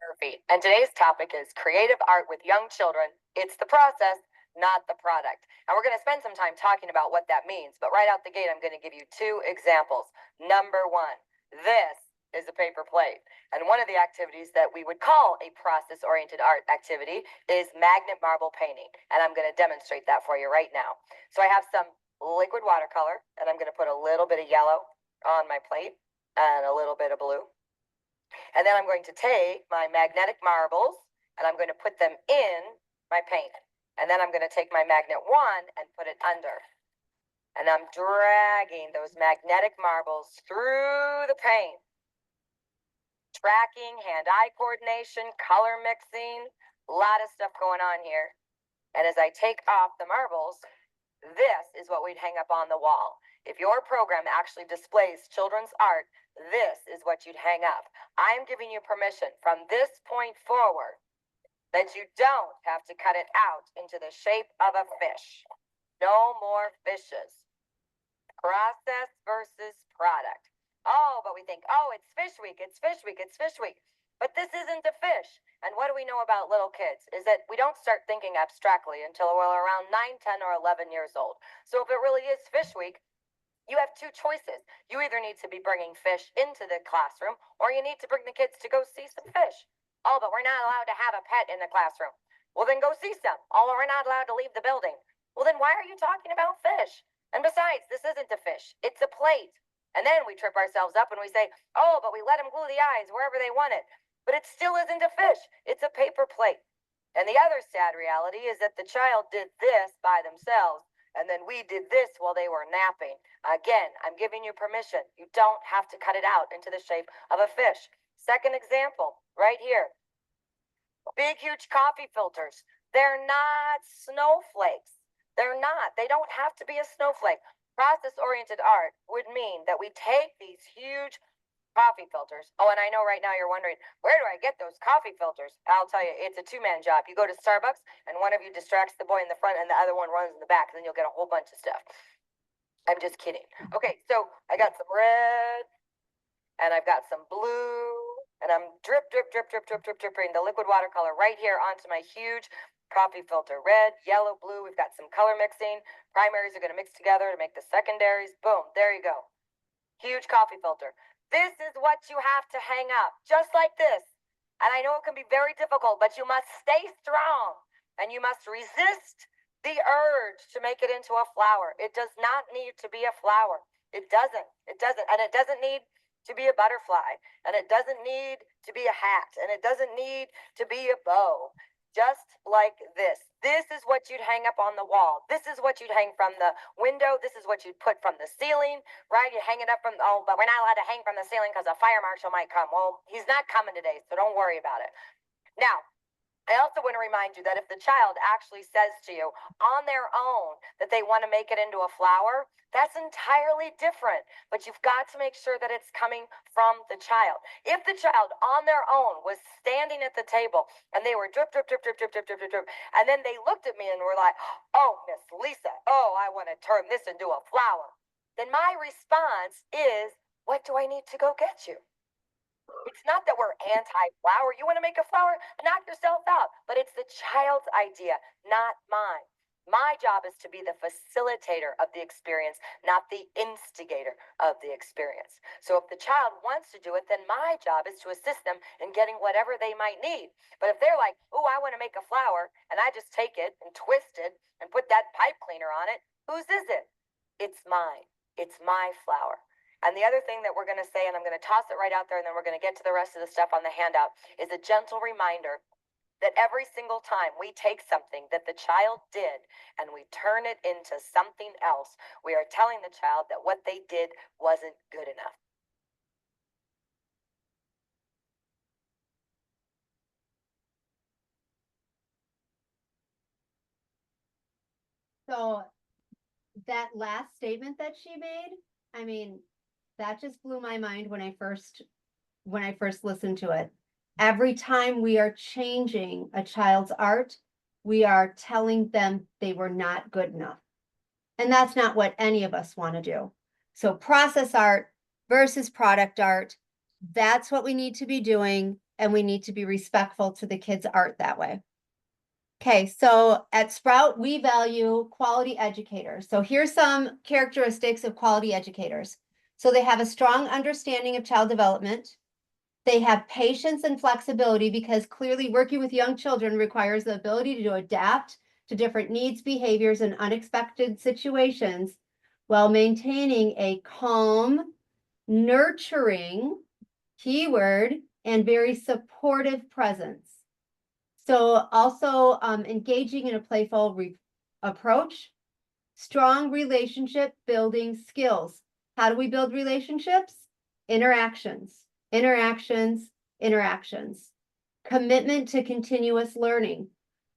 Murphy, and today's topic is creative art with young children. It's the process, not the product. And we're going to spend some time talking about what that means. But right out the gate, I'm going to give you two examples. Number one, this is a paper plate. And one of the activities that we would call a process-oriented art activity is magnet marble painting. And I'm going to demonstrate that for you right now. So I have some liquid watercolor, and I'm going to put a little bit of yellow on my plate and a little bit of blue. And then I'm going to take my magnetic marbles and I'm going to put them in my paint. And then I'm going to take my magnet one and put it under. And I'm dragging those magnetic marbles through the paint. Tracking, hand-eye coordination, color mixing, a lot of stuff going on here. And as I take off the marbles, this is what we'd hang up on the wall. If your program actually displays children's art, this is what you'd hang up. I am giving you permission from this point forward that you don't have to cut it out into the shape of a fish. No more fishes. Process versus product. Oh, but we think, oh, it's fish week, it's fish week, it's fish week. But this isn't a fish. And what do we know about little kids is that we don't start thinking abstractly until we're around 9, 10, or 11 years old. So if it really is fish week, you have two choices. You either need to be bringing fish into the classroom or you need to bring the kids to go see some fish. Oh, but we're not allowed to have a pet in the classroom. Well, then go see some. Oh, we're not allowed to leave the building. Well, then why are you talking about fish? And besides, this isn't a fish. It's a plate. And then we trip ourselves up and we say, oh, but we let them glue the eyes wherever they want it. But it still isn't a fish. It's a paper plate. And the other sad reality is that the child did this by themselves. And then we did this while they were napping. Again, I'm giving you permission. You don't have to cut it out into the shape of a fish. Second example, right here. Big, huge coffee filters. They're not snowflakes. They're not. They don't have to be a snowflake. Process-oriented art would mean that we take these huge coffee filters. Oh, and I know right now you're wondering, where do I get those coffee filters? I'll tell you, it's a two-man job. You go to Starbucks and one of you distracts the boy in the front and the other one runs in the back, and then you'll get a whole bunch of stuff. I'm just kidding. Okay, so I got some red and I've got some blue and I'm dripping the liquid watercolor right here onto my huge coffee filter. Red, yellow, blue. We've got some color mixing. Primaries are going to mix together to make the secondaries. Boom, there you go. Huge coffee filter. This is what you have to hang up, just like this. And I know it can be very difficult, but you must stay strong and you must resist the urge to make it into a flower. It does not need to be a flower. It doesn't. It doesn't. And it doesn't need to be a butterfly. And it doesn't need to be a hat. And it doesn't need to be a bow. Just like this. This is what you'd hang up on the wall. This is what you'd hang from the window. This is what you'd put from the ceiling, right? You hang it up from, oh, but we're not allowed to hang from the ceiling because a fire marshal might come. Well, he's not coming today, so don't worry about it. Now, I also want to remind you that if the child actually says to you on their own that they want to make it into a flower, that's entirely different. But you've got to make sure that it's coming from the child. If the child on their own was standing at the table and they were drip, drip, drip, drip, drip, drip, drip, drip, drip, and then they looked at me and were like, oh, Miss Lisa, oh, I want to turn this into a flower, then my response is, what do I need to go get you? It's not that we're anti-flower. You want to make a flower? Knock yourself out. But it's the child's idea, not mine. My job is to be the facilitator of the experience, not the instigator of the experience. So if the child wants to do it, then my job is to assist them in getting whatever they might need. But if they're like, oh, I want to make a flower, and I just take it and twist it and put that pipe cleaner on it, whose is it? It's mine. It's my flower. And the other thing that we're going to say, and I'm going to toss it right out there, and then we're going to get to the rest of the stuff on the handout, is a gentle reminder that every single time we take something that the child did and we turn it into something else, we are telling the child that what they did wasn't good enough. So that last statement that she made, I mean, that just blew my mind when I first listened to it. Every time we are changing a child's art, we are telling them they were not good enough. And that's not what any of us want to do. So process art versus product art, that's what we need to be doing. And we need to be respectful to the kids' art that way. Okay, so at Sprout, we value quality educators. So here's some characteristics of quality educators. So they have a strong understanding of child development. They have patience and flexibility because clearly working with young children requires the ability to adapt to different needs, behaviors, and unexpected situations while maintaining a calm, nurturing, keyword, and very supportive presence. So also engaging in a playful approach, strong relationship building skills. How do we build relationships? Interactions, interactions, interactions. Commitment to continuous learning.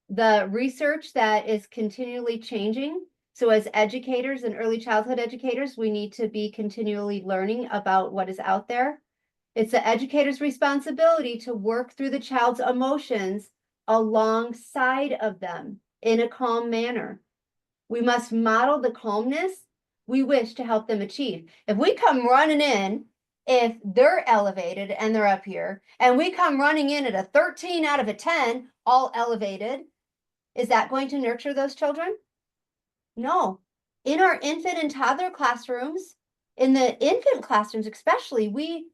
The research that is continually changing. So as educators and early childhood educators, we need to be continually learning about what is out there. It's the educator's responsibility to work through the child's emotions alongside of them in a calm manner. We must model the calmness we wish to help them achieve. If we come running in, if they're elevated and they're up here, and we come running in at a 13 out of a 10, all elevated, is that going to nurture those children? No. In our infant and toddler classrooms, in the infant classrooms especially,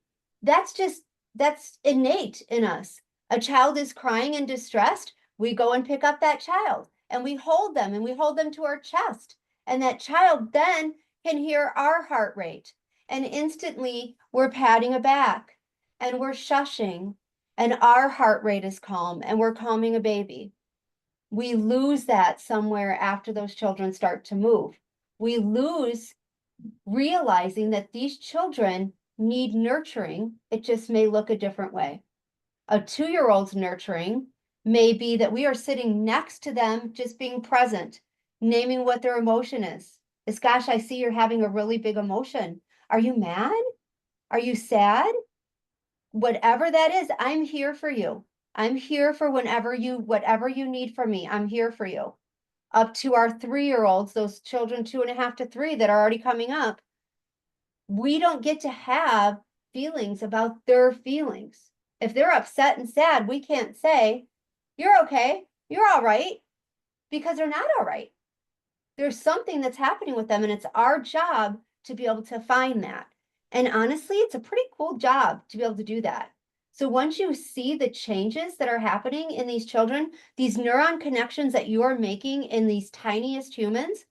that's innate in us. A child is crying and distressed, we go and pick up that child and we hold them to our chest. And that child then can hear our heart rate. And instantly we're patting a back and we're shushing and our heart rate is calm and we're calming a baby. We lose that somewhere after those children start to move. We lose realizing that these children need nurturing. It just may look a different way. A 2-year-old's nurturing may be that we are sitting next to them, just being present, naming what their emotion is. It's, gosh, I see you're having a really big emotion. Are you mad? Are you sad? Whatever that is, I'm here for you. I'm here for whatever you need from me. I'm here for you. Up to our 3-year-olds, those children 2.5 to 3 that are already coming up, we don't get to have feelings about their feelings. If they're upset and sad, we can't say, you're okay, you're all right, because they're not all right. There's something that's happening with them, and it's our job to be able to find that. And honestly, it's a pretty cool job to be able to do that. So once you see the changes that are happening in these children, these neuron connections that you are making in these tiniest humans,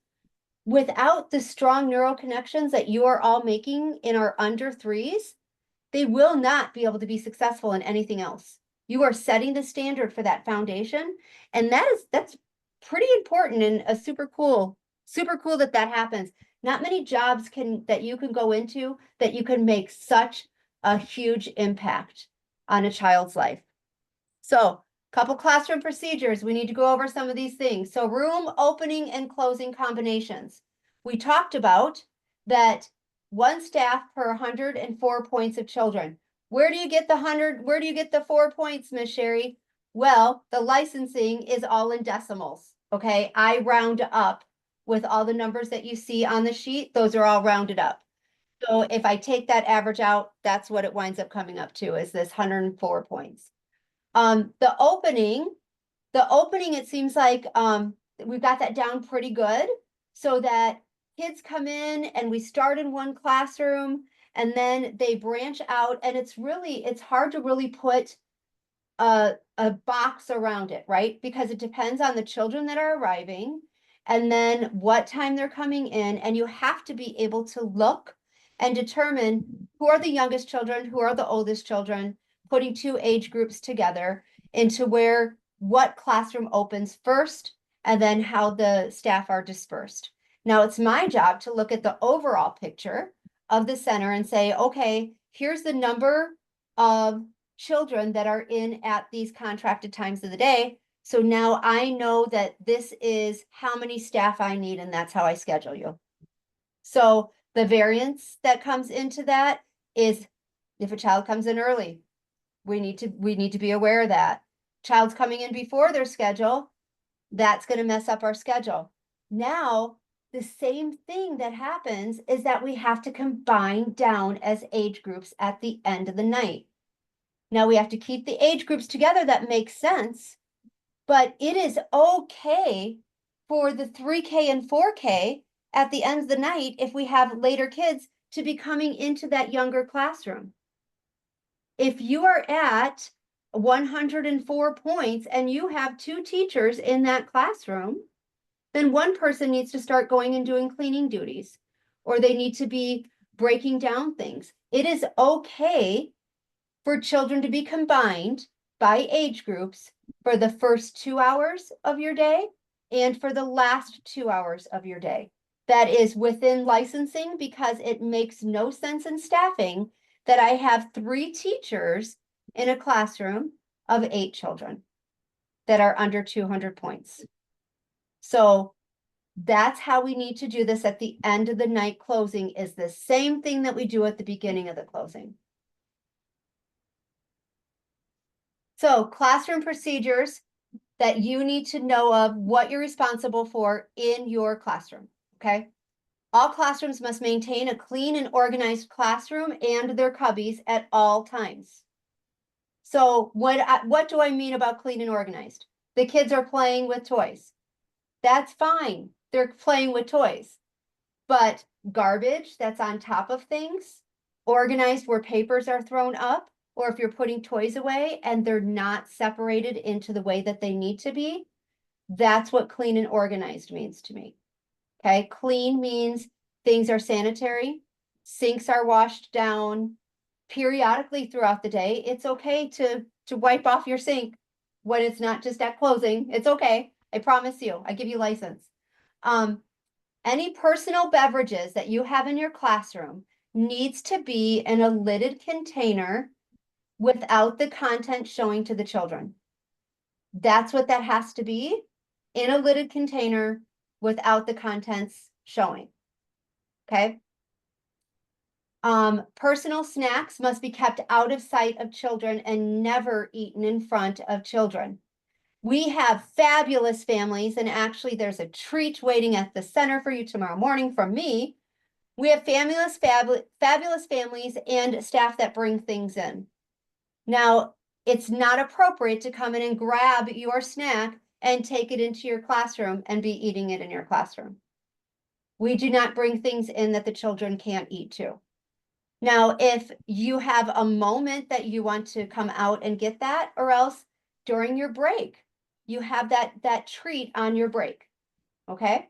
without the strong neural connections that you are all making in our under 3s, they will not be able to be successful in anything else. You are setting the standard for that foundation. And that's pretty important and a super cool that happens. Not many jobs that you can go into that you can make such a huge impact on a child's life. So Couple classroom procedures. We need to go over some of these things. So room opening and closing combinations. We talked about that one staff per 104 points of children. Where do you get the 100? Where do you get the 4 points, Miss Sherry? Well, the licensing is all in decimals. Okay, I round up with all the numbers that you see on the sheet. Those are all rounded up. So if I take that average out, that's what it winds up coming up to, is this 104 points. The opening, it seems like we've got that down pretty good, so that kids come in and we start in one classroom and then they branch out, and it's hard to really put a box around it, right? Because it depends on the children that are arriving and then what time they're coming in, and you have to be able to look and determine who are the youngest children, who are the oldest children, putting two age groups together into what classroom opens first, and then how the staff are dispersed. Now it's my job to look at the overall picture of the center and say, okay, here's the number of children that are in at these contracted times of the day. So now I know that this is how many staff I need, and that's how I schedule you. So the variance that comes into that is if a child comes in early, we need to be aware of that. Child's coming in before their schedule, that's going to mess up our schedule. Now, the same thing that happens is that we have to combine down as age groups at the end of the night. Now we have to keep the age groups together. That makes sense, but it is okay for the 3K and 4K at the end of the night, if we have later kids, to be coming into that younger classroom. If you are at 104 points and you have two teachers in that classroom, then one person needs to start going and doing cleaning duties, or they need to be breaking down things. It is okay for children to be combined by age groups for the first 2 hours of your day and for the last 2 hours of your day. That is within licensing, because it makes no sense in staffing that I have 3 teachers in a classroom of 8 children that are under 200 points. So that's how we need to do this at the end of the night closing, is the same thing that we do at the beginning of the closing. So classroom procedures that you need to know of, what you're responsible for in your classroom, okay? All classrooms must maintain a clean and organized classroom and their cubbies at all times. So what do I mean about clean and organized? The kids are playing with toys. That's fine. They're playing with toys. But garbage that's on top of things, organized where papers are thrown up, or if you're putting toys away and they're not separated into the way that they need to be, that's what clean and organized means to me. Okay, clean means things are sanitary, sinks are washed down periodically throughout the day. It's okay to wipe off your sink when it's not just at closing. It's okay. I promise you, I give you license. Any personal beverages that you have in your classroom needs to be in a lidded container without the content showing to the children. That's what that has to be, in a lidded container without the contents showing. Okay. Personal snacks must be kept out of sight of children and never eaten in front of children. We have fabulous families, and actually there's a treat waiting at the center for you tomorrow morning from me. We have fabulous families and staff that bring things in. Now, it's not appropriate to come in and grab your snack and take it into your classroom and be eating it in your classroom. We do not bring things in that the children can't eat too. Now, if you have a moment that you want to come out and get that, or else during your break, you have that treat on your break. Okay.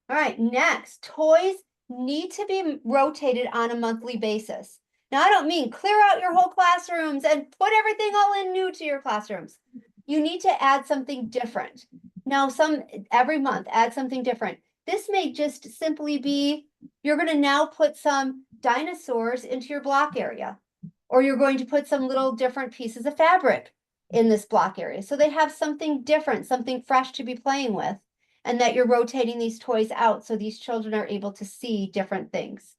All right. Next, toys need to be rotated on a monthly basis. Now, I don't mean clear out your whole classrooms and put everything all in new to your classrooms. You need to add something different. Now, every month, add something different. This may just simply be, you're going to now put some dinosaurs into your block area, or you're going to put some little different pieces of fabric in this block area. So they have something different, something fresh to be playing with, and that you're rotating these toys out so these children are able to see different things.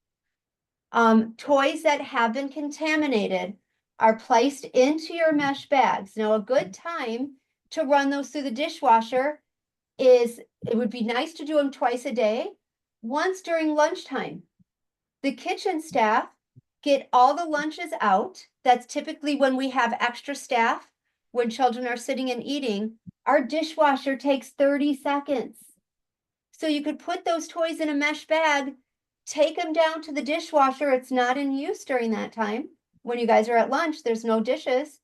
Toys that have been contaminated are placed into your mesh bags. Now, a good time to run those through the dishwasher is, it would be nice to do them twice a day, once during lunchtime. The kitchen staff get all the lunches out. That's typically when we have extra staff, when children are sitting and eating. Our dishwasher takes 30 seconds. So you could put those toys in a mesh bag, take them down to the dishwasher. It's not in use during that time. When you guys are at lunch, there's no dishes.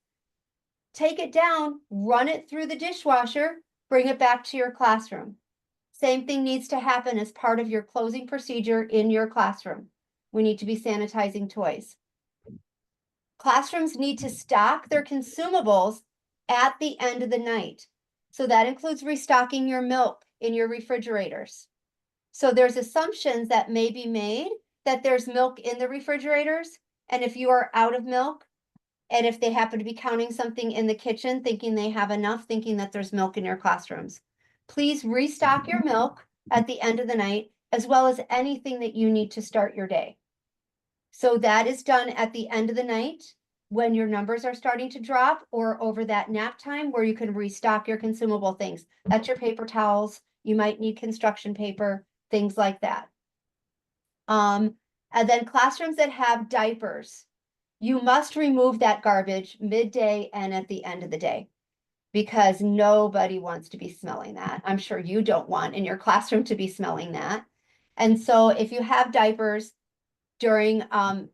Take it down, run it through the dishwasher, bring it back to your classroom. Same thing needs to happen as part of your closing procedure in your classroom. We need to be sanitizing toys. Classrooms need to stock their consumables at the end of the night. So that includes restocking your milk in your refrigerators. So there's assumptions that may be made that there's milk in the refrigerators. And if you are out of milk, and if they happen to be counting something in the kitchen, thinking they have enough, thinking that there's milk in your classrooms, please restock your milk at the end of the night, as well as anything that you need to start your day. So that is done at the end of the night when your numbers are starting to drop, or over that nap time where you can restock your consumable things. That's your paper towels. You might need construction paper, things like that. And then classrooms that have diapers, you must remove that garbage midday and at the end of the day, because nobody wants to be smelling that. I'm sure you don't want in your classroom to be smelling that. And so if you have diapers during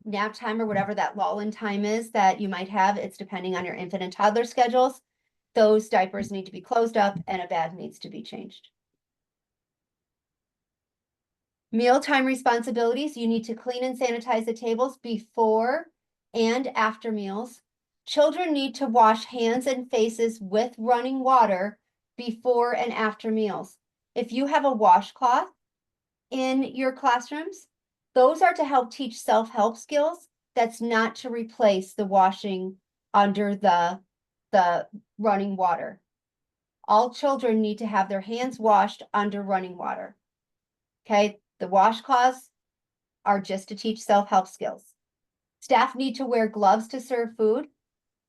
nap time or whatever that lull-in time is that you might have, it's depending on your infant and toddler schedules, those diapers need to be closed up and a bag needs to be changed. Mealtime responsibilities, you need to clean and sanitize the tables before and after meals. Children need to wash hands and faces with running water before and after meals. If you have a washcloth in your classrooms, those are to help teach self-help skills. That's not to replace the washing under the running water. All children need to have their hands washed under running water. Okay, the washcloths are just to teach self-help skills. Staff need to wear gloves to serve food.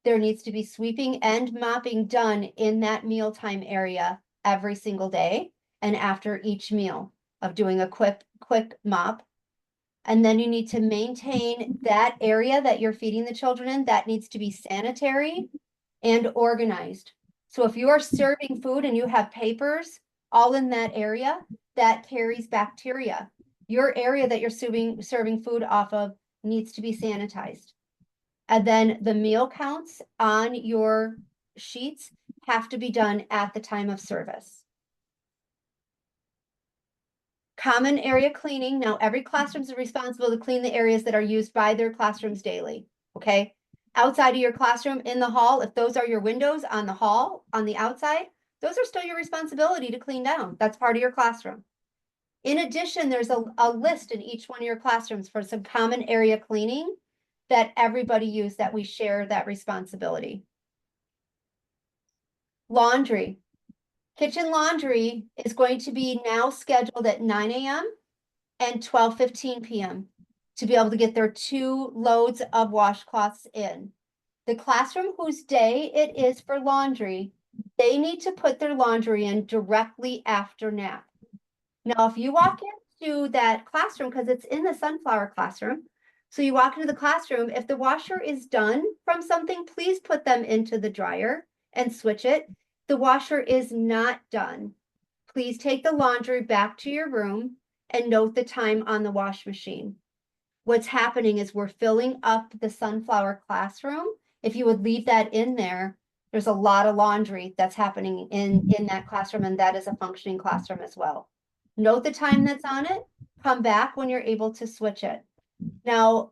There needs to be sweeping and mopping done in that mealtime area every single day and after each meal, of doing a quick mop. And then you need to maintain that area that you're feeding the children in. That needs to be sanitary and organized. So if you are serving food and you have papers all in that area, that carries bacteria. Your area that you're serving food off of needs to be sanitized. And then the meal counts on your sheets have to be done at the time of service. Common area cleaning. Now, every classroom is responsible to clean the areas that are used by their classrooms daily, okay? Outside of your classroom, in the hall, if those are your windows on the hall, on the outside, those are still your responsibility to clean down. That's part of your classroom. In addition, there's a list in each one of your classrooms for some common area cleaning that everybody use, that we share that responsibility. Laundry. Kitchen laundry is going to be now scheduled at 9 a.m. and 12:15 p.m. to be able to get their 2 loads of washcloths in. The classroom whose day it is for laundry, they need to put their laundry in directly after nap. Now, if you walk into that classroom, because it's in the sunflower classroom, so you walk into the classroom, if the washer is done from something, please put them into the dryer and switch it. The washer is not done, please take the laundry back to your room and note the time on the wash machine. What's happening is we're filling up the sunflower classroom. If you would leave that in there, there's a lot of laundry that's happening in that classroom, and that is a functioning classroom as well. Note the time that's on it, come back when you're able to switch it. Now,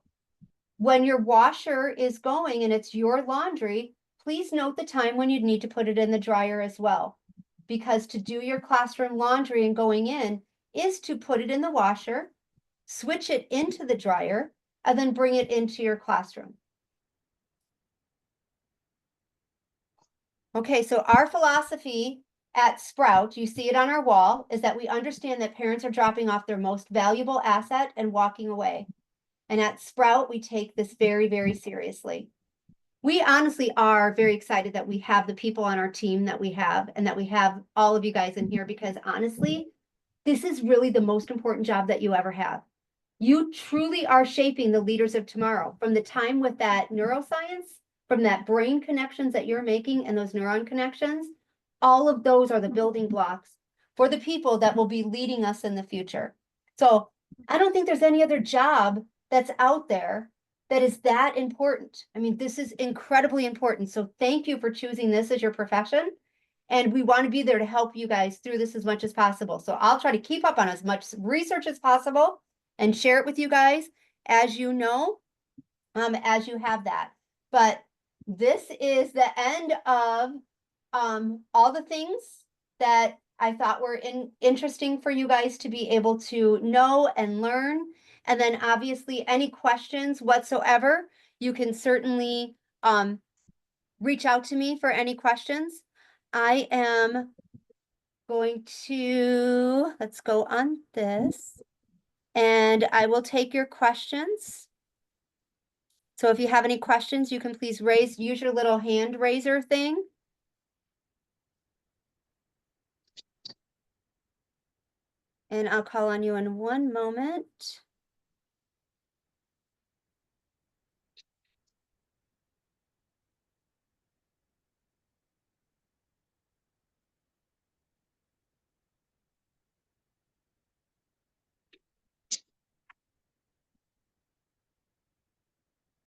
when your washer is going and it's your laundry, please note the time when you need to put it in the dryer as well. Because to do your classroom laundry and going in is to put it in the washer, switch it into the dryer, and then bring it into your classroom. Okay, so our philosophy at Sprout, you see it on our wall, is that we understand that parents are dropping off their most valuable asset and walking away. And at Sprout, we take this very, very seriously. We honestly are very excited that we have the people on our team that we have and that we have all of you guys in here because honestly, this is really the most important job that you ever have. You truly are shaping the leaders of tomorrow from the time with that neuroscience, from that brain connections that you're making and those neuron connections. All of those are the building blocks for the people that will be leading us in the future. So I don't think there's any other job that's out there that is that important. I mean, this is incredibly important. So thank you for choosing this as your profession. And we want to be there to help you guys through this as much as possible. So I'll try to keep up on as much research as possible and share it with you guys as you know, as you have that. But this is the end of all the things that I thought were interesting for you guys to be able to know and learn. And then obviously any questions whatsoever, you can certainly reach out to me for any questions. I am going to, let's go on this, and I will take your questions. So if you have any questions, you can please use your little hand raiser thing. And I'll call on you in one moment.